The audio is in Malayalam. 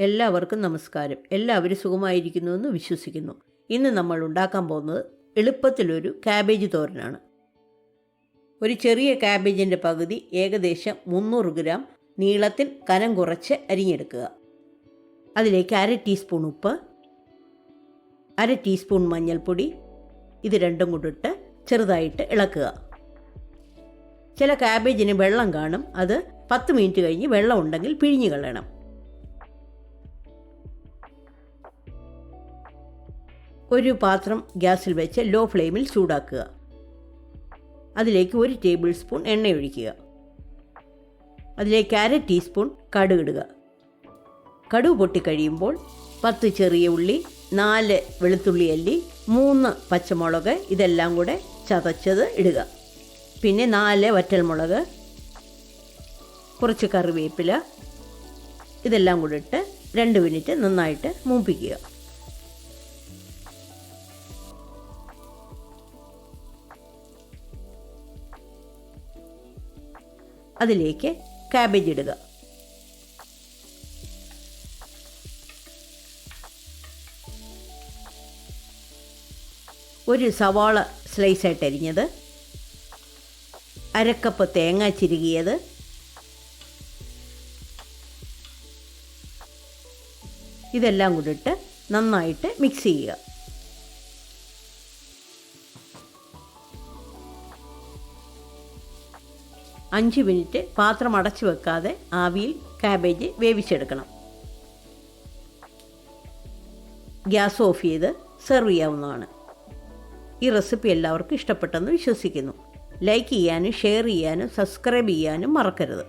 എല്ലാവർക്കും നമസ്കാരം. എല്ലാവരും സുഖമായിരിക്കുന്നുവെന്ന് വിശ്വസിക്കുന്നു. ഇന്ന് നമ്മൾ ഉണ്ടാക്കാൻ പോകുന്നത് എളുപ്പത്തിലൊരു കാബേജ് തോരനാണ്. ഒരു ചെറിയ കാബേജിൻ്റെ പകുതി ഏകദേശം 300 ഗ്രാം നീളത്തിൽ കനം കുറച്ച് അരിഞ്ഞെടുക്കുക. അതിലേക്ക് 1/2 ടീസ്പൂൺ ഉപ്പ്, 1/2 ടീസ്പൂൺ മഞ്ഞൾപ്പൊടി, ഇത് രണ്ടും കൂടിട്ട് ചെറുതായിട്ട് ഇളക്കുക. ചില കാബേജിന് വെള്ളം കാണും, അത് 10 മിനിറ്റ് കഴിഞ്ഞ് വെള്ളം ഉണ്ടെങ്കിൽ പിഴിഞ്ഞ് കളയണം. ഒരു പാത്രം ഗ്യാസിൽ വെച്ച് ലോ ഫ്ലെയിമിൽ ചൂടാക്കുക. അതിലേക്ക് 1 ടേബിൾ സ്പൂൺ എണ്ണ ഒഴിക്കുക. അതിലേക്ക് 1/2 ടീസ്പൂൺ കടുക് ഇടുക. കടുക് പൊട്ടിക്കഴിയുമ്പോൾ 10 ചെറിയ ഉള്ളി, 4 വെളുത്തുള്ളി അല്ലി, 3 പച്ചമുളക് ഇതെല്ലാം കൂടെ ചതച്ചത് ഇടുക. പിന്നെ 4 വറ്റൽമുളക്, കുറച്ച് കറിവേപ്പില ഇതെല്ലാം കൂടെ ഇട്ട് 2 മിനിറ്റ് നന്നായിട്ട് മൂപ്പിക്കുക. അതിലേക്ക് കാബേജ് ഇടുക. ഒരു സവാള സ്ലൈസായിട്ട് അരിഞ്ഞത്, 1/2 കപ്പ് തേങ്ങ ചിരുകിയത്, ഇതെല്ലാം കൂടി ഇട്ട് നന്നായിട്ട് മിക്സ് ചെയ്യുക. അഞ്ച് മിനിറ്റ് പാത്രം അടച്ചു വെക്കാതെ ആവിയിൽ കാബേജ് വേവിച്ചെടുക്കണം. ഗ്യാസ് ഓഫ് ചെയ്ത് സെർവ് ചെയ്യാവുന്നതാണ്. ഈ റെസിപ്പി എല്ലാവർക്കും ഇഷ്ടപ്പെട്ടെന്ന് വിശ്വസിക്കുന്നു. ലൈക്ക് ചെയ്യാനും ഷെയർ ചെയ്യാനും സബ്സ്ക്രൈബ് ചെയ്യാനും മറക്കരുത്.